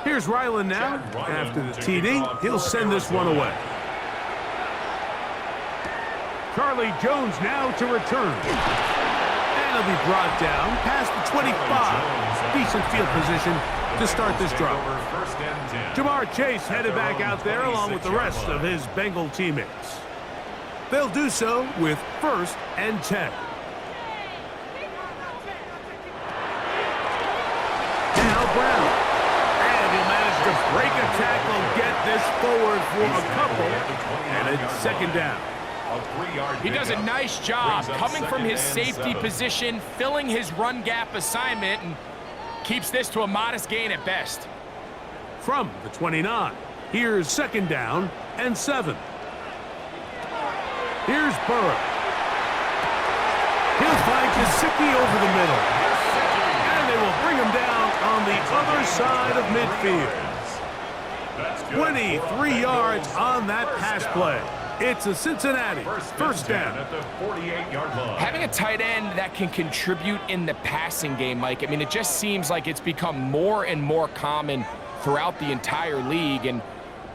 Here's Ryland now. After the TD, he'll send this one away. Charlie Jones now to return. And he'll be brought down past the 25. Decent field position to start this drive. Jamar Chase headed back out there along with the rest of his Bengal teammates. They'll do so with 1st and 10. Now Brown. And he'll manage to break a tackle, get this forward for a couple. And it's 2nd down. He does a nice job coming from his safety position, filling his run gap assignment, and keeps this to a modest gain at best. From the 29, here's 2nd down and 7. Here's Burrow. He'll find Gesicki over the middle. And they will bring him down on the other side of midfield. 23 yards on that pass play. It's a Cincinnati first down. At the 48-yard line. Having a tight end that can contribute in the passing game, Mike, I mean, it just seems like it's become more and more common throughout the entire league. And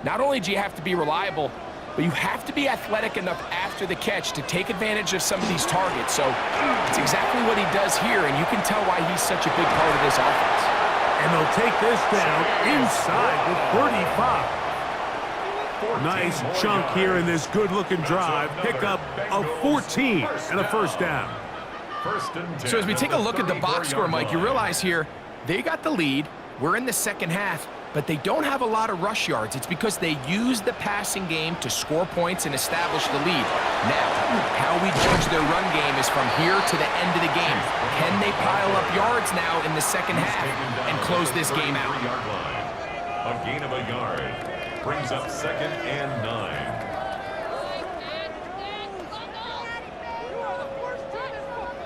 not only do you have to be reliable, but you have to be athletic enough after the catch to take advantage of some of these targets. So it's exactly what he does here, and you can tell why he's such a big part of this offense. And they'll take this down inside the 35. Nice chunk here in this good-looking drive. Pick up of 14 and a first down. So as we take a look at the box score, Mike, you realize here they got the lead. We're in the second half, but they don't have a lot of rush yards. It's because they use the passing game to score points and establish the lead. Now, how we judge their run game is from here to the end of the game. Can they pile up yards now in the second half and close this game out? A gain of a yard brings up 2nd and 9.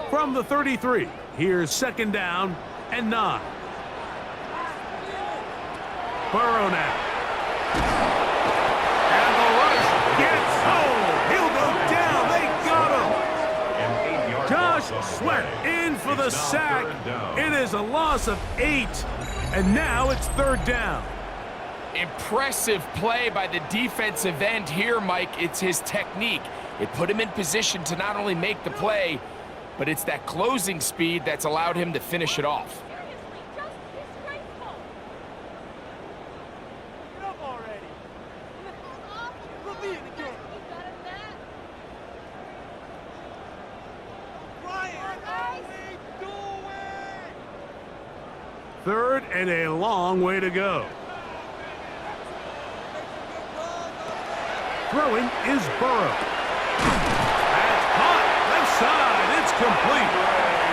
From the 33, here's 2nd down and 9. Burrow now. And the rush gets home. He'll go down. They got him. Josh Sweat in for the sack. It is a loss of 8. And now it's 3rd down. Impressive play by the defensive end here, Mike. It's his technique. It put him in position to not only make the play, but it's that closing speed that's allowed him to finish it off. Third and a long way to go. Throwing is Burrow. That's caught. Left side. It's complete.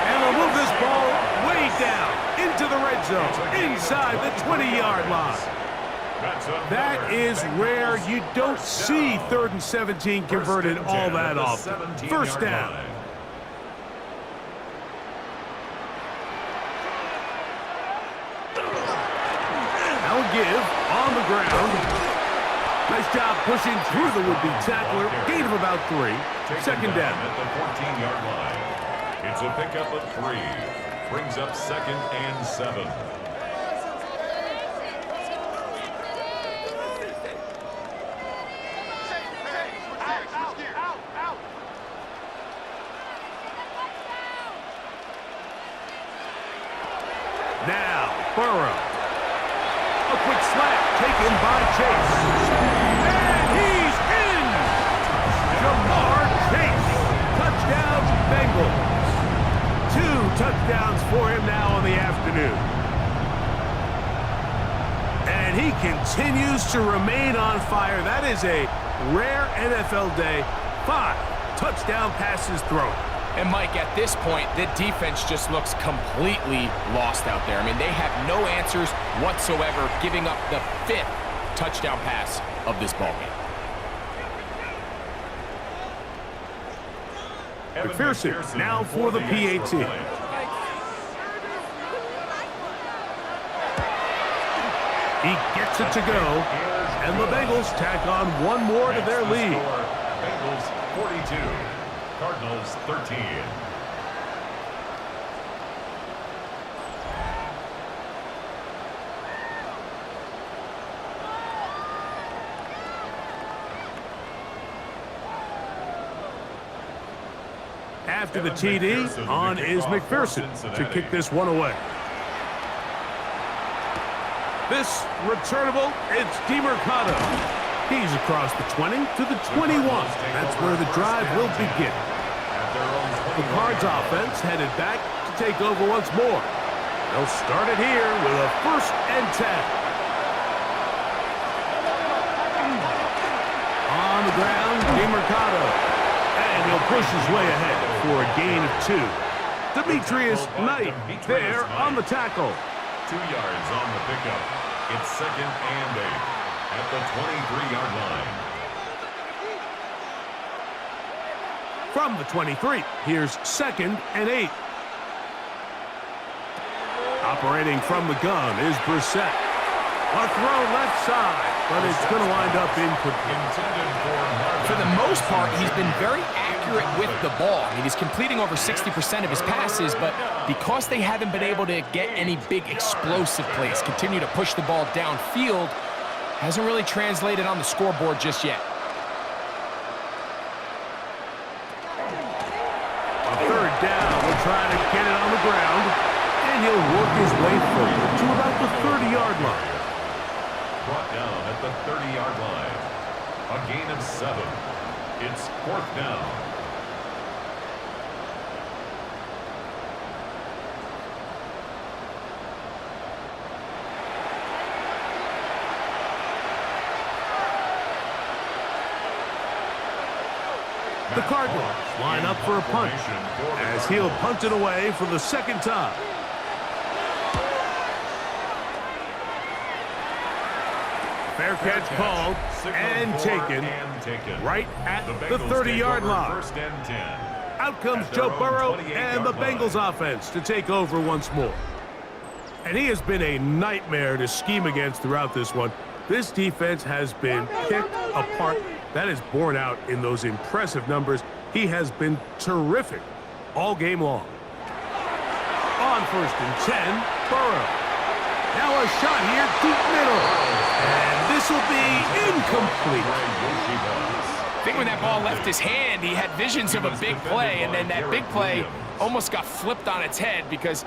And they'll move this ball way down into the red zone, inside the 20-yard line. That is rare. You don't see 3rd and 17 converted all that often. First down. I'll give on the ground. Nice job pushing through the would-be tackler. Gain of about 3. 2nd down. At the 14-yard line. It's a pickup of 3. Brings up 2nd and 7. Now, Burrow. A quick slap taken by Chase. And he's in! Jamar Chase. Touchdown, Bengals. 2 touchdowns for him now on the afternoon. And he continues to remain on fire. That is a rare NFL day. 5 touchdown passes thrown. And Mike, at this point, the defense just looks completely lost out there. I mean, they have no answers whatsoever, giving up the 5th touchdown pass of this ballgame. McPherson now for the PAT. He gets it to go, and the Bengals tack on one more to their lead. Bengals 42, Cardinals 13. After the TD, on is McPherson to kick this one away. This returnable, it's DeMercado. He's across the 20 to the 21. That's where the drive will begin. The Cards offense headed back to take over once more. They'll start it here with a 1st and 10. On the ground, DeMercado. And he'll push his way ahead for a gain of 2. Demetrius Knight there on the tackle. 2 yards on the pickup. It's 2nd and 8 at the 23-yard line. From the 23, here's 2nd and 8. Operating from the gun is Brissett. A throw left side. but it's going to wind up incomplete. For the most part, he's been very accurate with the ball. I mean, he's completing over 60% of his passes, but because they haven't been able to get any big explosive plays, continue to push the ball downfield, hasn't really translated on the scoreboard just yet. A third down, we'll try to get it on the ground, and he'll work his way forward to about the 30-yard line. Brought down at the 30-yard line. A gain of 7. It's 4th down. The Cardinals line up for a punt as he'll punt it away for the second time. Fair catch called and taken right at the 30-yard line. First and 10. Out comes Joe Burrow and the Bengals offense to take over once more. And he has been a nightmare to scheme against throughout this one. This defense has been picked apart. That is borne out in those impressive numbers. He has been terrific all game long. On first and 10, Burrow. Now a shot here, deep middle. And this will be incomplete. I think when that ball left his hand, he had visions of a big play, and then that big play almost got flipped on its head because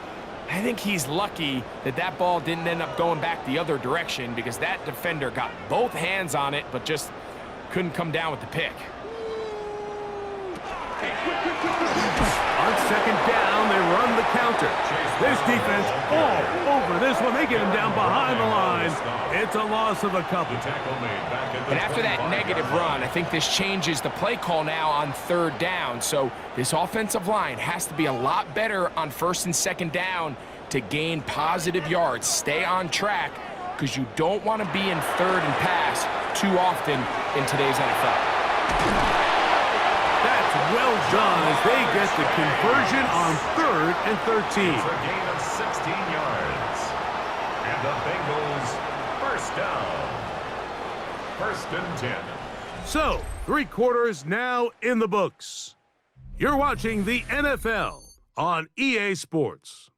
I think he's lucky that that ball didn't end up going back the other direction because that defender got both hands on it but just couldn't come down with the pick. On second down, they run the counter. This defense all over this one. They get him down behind the line. It's a loss of a couple. And after that negative run, I think this changes the play call now on third down. So this offensive line has to be a lot better on first and second down to gain positive yards. Stay on track because you don't want to be in third and pass too often in today's NFL. That's well done as they get the conversion on 3rd and 13. It's a gain of 16 yards. And the Bengals first down. 1st and 10. So, 3 quarters now in the books. You're watching the NFL on EA Sports.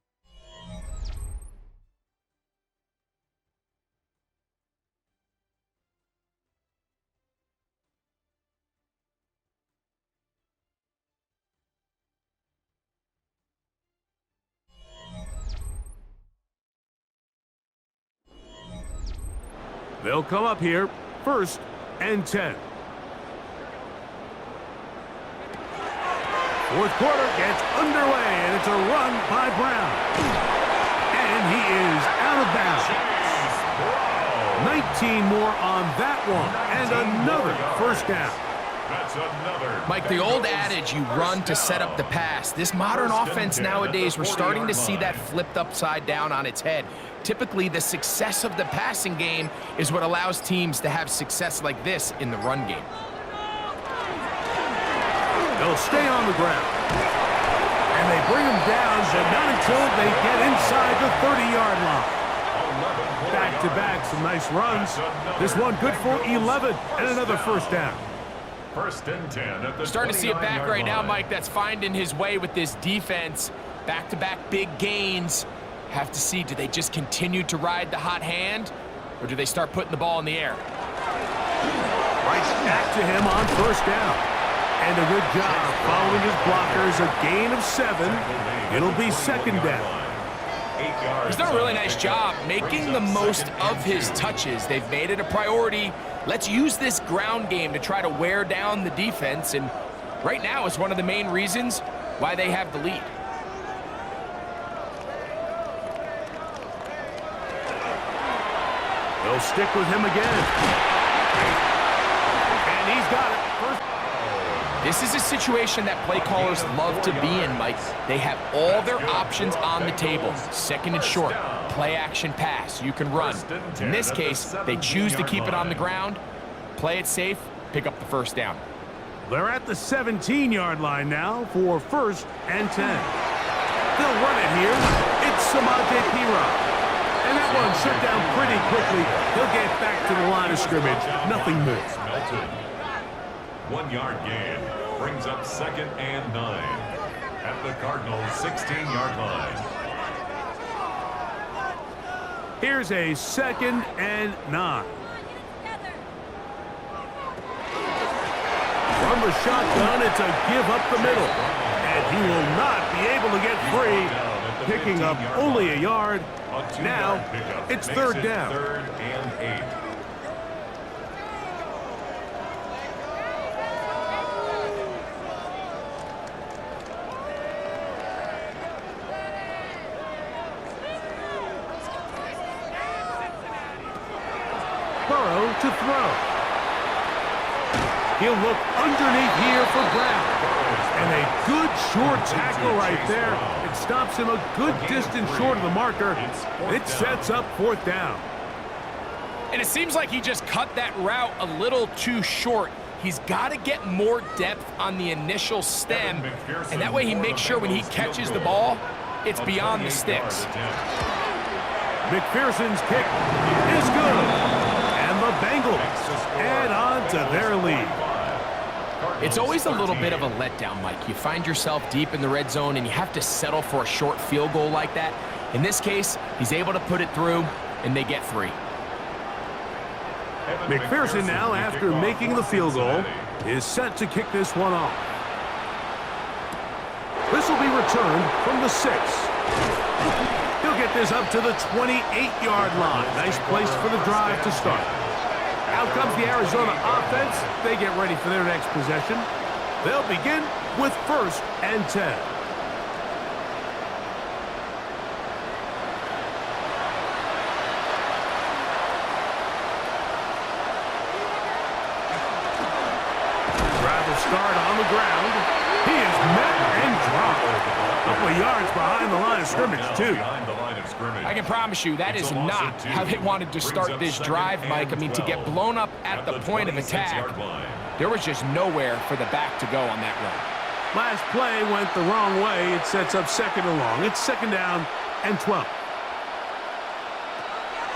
They'll come up here, 1st and 10. 4th quarter gets underway, and it's a run by Brown. And he is out of bounds. 19 more on that one, and another first down. That's another. Mike, the old adage, you run to set up the pass. This modern offense nowadays, we're starting to see that flipped upside down on its head. Typically, the success of the passing game is what allows teams to have success like this in the run game. They'll stay on the ground. And they bring him down, but not until they get inside the 30-yard line. Back-to-back, some nice runs. This one good for 11 and another first down. 1st and 10 at the Starting to see it back 29-yard right now, line. Mike. That's finding his way with this defense. Back-to-back big gains. Have to see, do they just continue to ride the hot hand, or do they start putting the ball in the air? Right back to him on first down. And a good job following his blockers. A gain of 7. It'll be 2nd down. He's done a really nice job making the most of his touches. They've made it a priority. Let's use this ground game to try to wear down the defense, and right now it's one of the main reasons why they have the lead. They'll stick with him again. And he's got it. This is a situation that play callers love to be in, Mike. They have all their options on the table. 2nd and short, play action pass, you can run. In this case, they choose to keep it on the ground, play it safe, pick up the first down. They're at the 17-yard line now for 1st and 10. They'll run it here. It's Tiburon. And that one shut down pretty quickly. He'll get back to the line of scrimmage. Nothing more. 1 yard gain brings up 2nd and 9 at the Cardinals' 16-yard line. Here's a 2nd and 9. From the shotgun, it's a give up the middle. And he will not be able to get free, picking up only a yard. Now, it's 3rd down. 3rd and 8. Burrow to throw. He'll look underneath here for Brown. And a good short tackle right there. It stops him a good distance short of the marker. It sets up 4th down. And it seems like he just cut that route a little too short. He's got to get more depth on the initial stem, and that way he makes sure when he catches the ball, it's beyond the sticks. McPherson's kick is good. And the Bengals add on to their lead. It's always a little bit of a letdown, Mike. You find yourself deep in the red zone, and you have to settle for a short field goal like that. In this case, he's able to put it through, and they get 3. McPherson now, after making the field goal, is set to kick this one off. This will be returned from the 6. He'll get this up to the 28-yard line. Nice place for the drive to start. Out comes the Arizona offense. They get ready for their next possession. They'll begin with 1st and 10. Drive will start on the ground. He is met and dropped. A couple of yards behind the line of scrimmage, too. I can promise you that is not how they wanted to start this drive, Mike. I mean, to get blown up at the point of attack, there was just nowhere for the back to go on that run. Last play went the wrong way. It sets up 2nd and long. It's 2nd down and 12.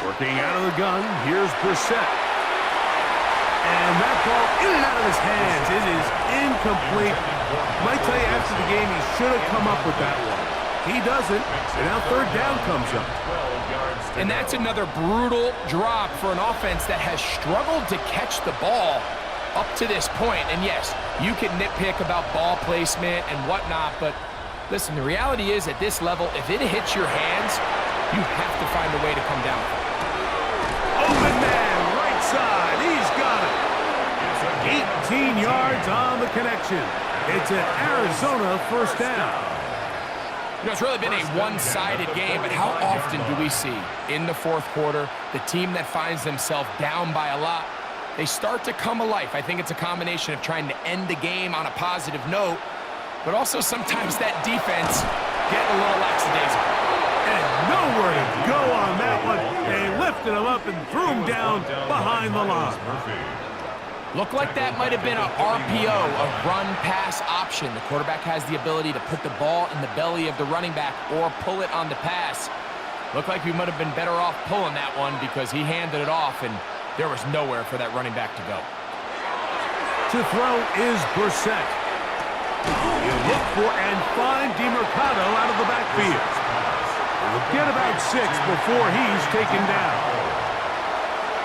Working out of the gun, here's Brissett. And that ball in and out of his hands. It is incomplete. Might tell you after the game he should have come up with that one. He doesn't, and now 3rd down comes up. And that's another brutal drop for an offense that has struggled to catch the ball up to this point. And yes, you can nitpick about ball placement and whatnot, but listen, the reality is at this level, if it hits your hands, you have to find a way to come down. Open man, right side, he's got it. 18 yards on the connection. It's an Arizona 1st down. You know, it's really been a one-sided game, but how often do we see in the 4th quarter the team that finds themselves down by a lot, they start to come alive. I think it's a combination of trying to end the game on a positive note, but also sometimes that defense getting a little lackadaisical. And nowhere to go on that one. They lifted him up and threw him down behind the line. Looked like that might have been a RPO, a run-pass option. The quarterback has the ability to put the ball in the belly of the running back or pull it on the pass. Looked like we might have been better off pulling that one because he handed it off, and there was nowhere for that running back to go. To throw is Brissett. You look for and find DeMercado out of the backfield. He'll get about 6 before he's taken down.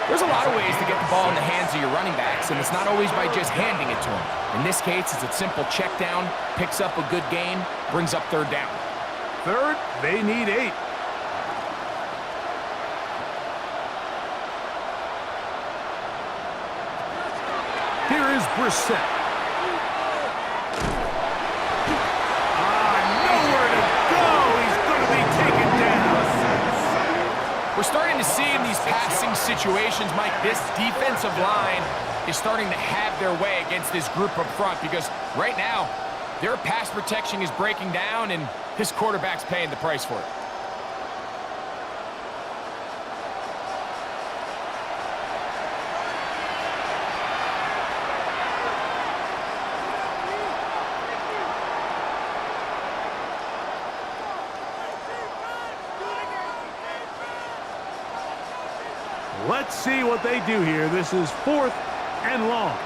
There's a lot of ways to get the ball in the hands of your running backs, and it's not always by just handing it to them. In this case, it's a simple check down, picks up a good gain, brings up 3rd down. 3rd, they need 8. Here is Brissett. Nowhere to go. He's going to be taken down. We're starting to see in these passing situations, Mike, this defensive line is starting to have their way against this group up front because right now, their pass protection is breaking down and this quarterback's paying the price for it. Let's see what they do here. This is 4th and long.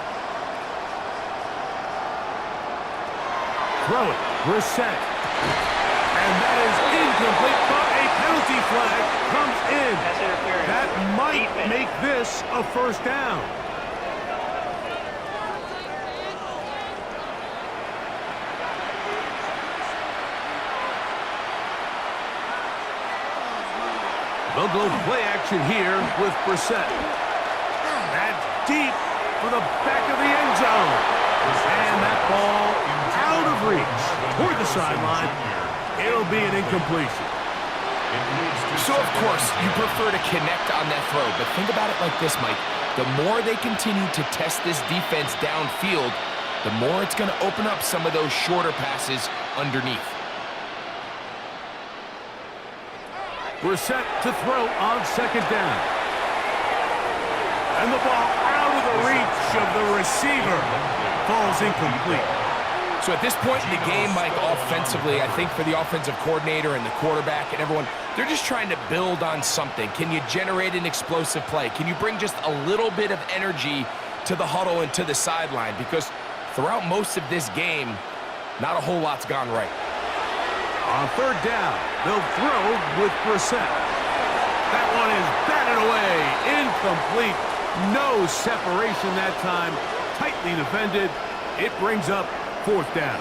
Throw it. Reset. And that is incomplete, but a penalty flag comes in. That might make this a first down. They'll go play action here with Brissett. That's deep for the back of the end zone. And that ball out of reach toward the sideline. It'll be an incompletion. So, of course, you prefer to connect on that throw, but think about it like this, Mike. The more they continue to test this defense downfield, the more it's going to open up some of those shorter passes underneath. We're set to throw on 2nd down. And the ball out of the reach of the receiver. Falls incomplete. So at this point in the game, Mike, offensively, I think for the offensive coordinator and the quarterback and everyone, they're just trying to build on something. Can you generate an explosive play? Can you bring just a little bit of energy to the huddle and to the sideline? Because throughout most of this game, not a whole lot's gone right. On 3rd down, they'll throw with Brissett. That one is batted away. Incomplete. No separation that time. Tightly defended. It brings up 4th down.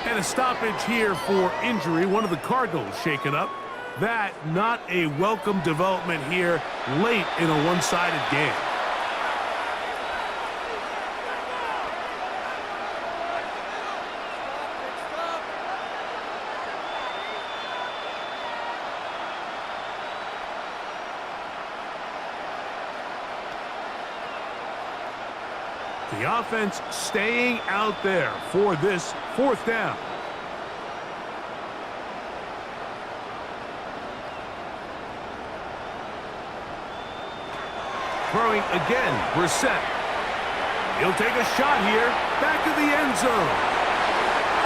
And a stoppage here for injury. One of the Cardinals shaken up. That not a welcome development here late in a one-sided game. The offense staying out there for this 4th down. Throwing again, Brissett. He'll take a shot here, back of the end zone.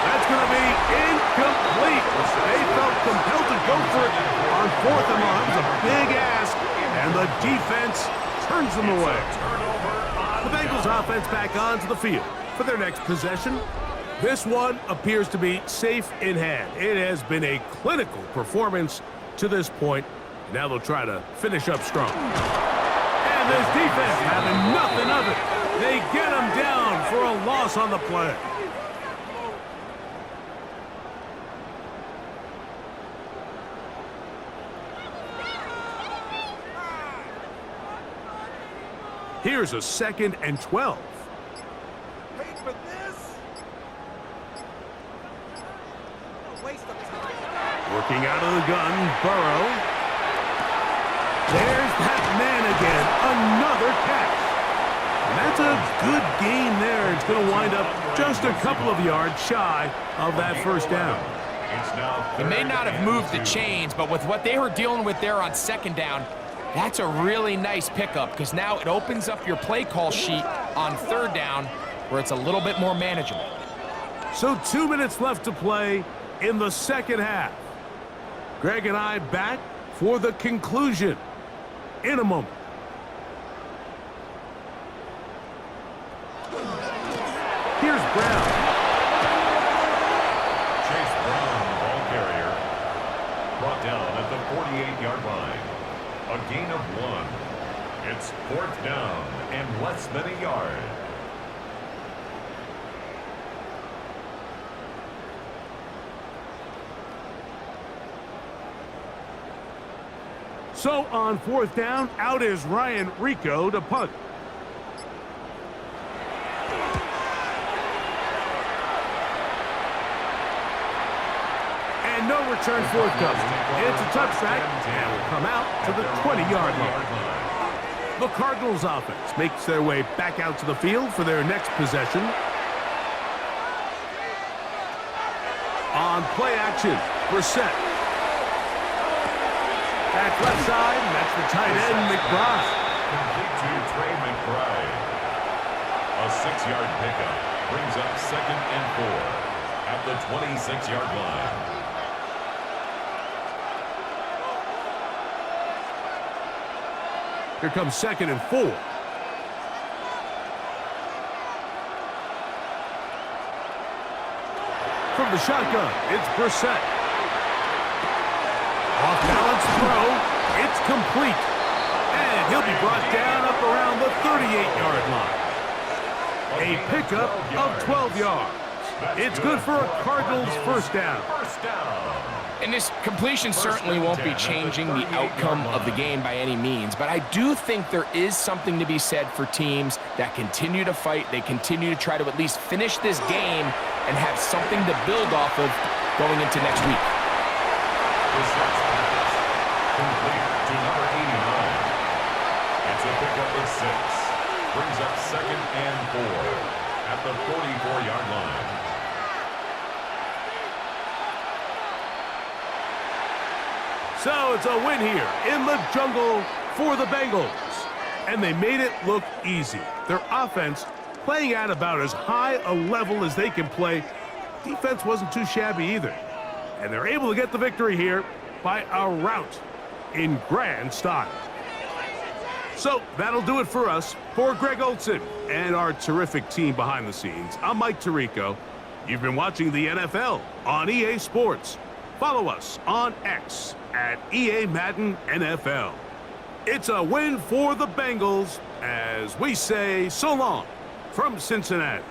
That's going to be incomplete. They felt compelled to go for it on 4th and long. It was a big ask, and the defense turns them away. The Bengals offense back onto the field for their next possession. This one appears to be safe in hand. It has been a clinical performance to this point. Now they'll try to finish up strong. And this defense having nothing of it. They get him down for a loss on the play. Here's a 2nd and 12. Wait for this. A waste of time. Working out of the gun, Burrow. There's that man again. Another catch. And that's a good gain there. It's going to wind up just a couple of yards shy of that 1st down. It may not have moved the chains, but with what they were dealing with there on 2nd down, that's a really nice pickup because now it opens up your play call sheet on 3rd down where it's a little bit more manageable. So 2 minutes left to play in the 2nd half. Greg and I back for the conclusion in a moment. Here's Brown. Chase Brown, ball carrier, brought down at the 48-yard line. A gain of 1. It's 4th down and less than a yard. So on 4th down, out is Ryan Rico to punt. And no return forthcoming. It's a touchback and will come out to the 20-yard line. The Cardinals offense makes their way back out to the field for their next possession. On play action, Brissett. Back left side, and that's the tight end, McBride. Complete to Trey McBride. A 6-yard pickup brings up 2nd and 4 at the 26-yard line. Here comes 2nd and 4. From the shotgun, it's Brissett. Off-balance throw. It's complete. And he'll be brought down up around the 38-yard line. A pickup of 12 yards. It's good for a Cardinals first down. And this completion certainly won't be changing the outcome of the game by any means, but I do think there is something to be said for teams that continue to fight. They continue to try to at least finish this game and have something to build off of going into next week. Complete to number 89. It's a pickup of 6. Brings up 2nd and 4 at the 44-yard line. So it's a win here in the jungle for the Bengals. And they made it look easy. Their offense playing at about as high a level as they can play. Defense wasn't too shabby either. And they're able to get the victory here by a rout in grand style. So that'll do it for us. For Greg Olson and our terrific team behind the scenes, I'm Mike Tirico. You've been watching the NFL on EA Sports. Follow us on X at EA Madden NFL. It's a win for the Bengals as we say so long from Cincinnati.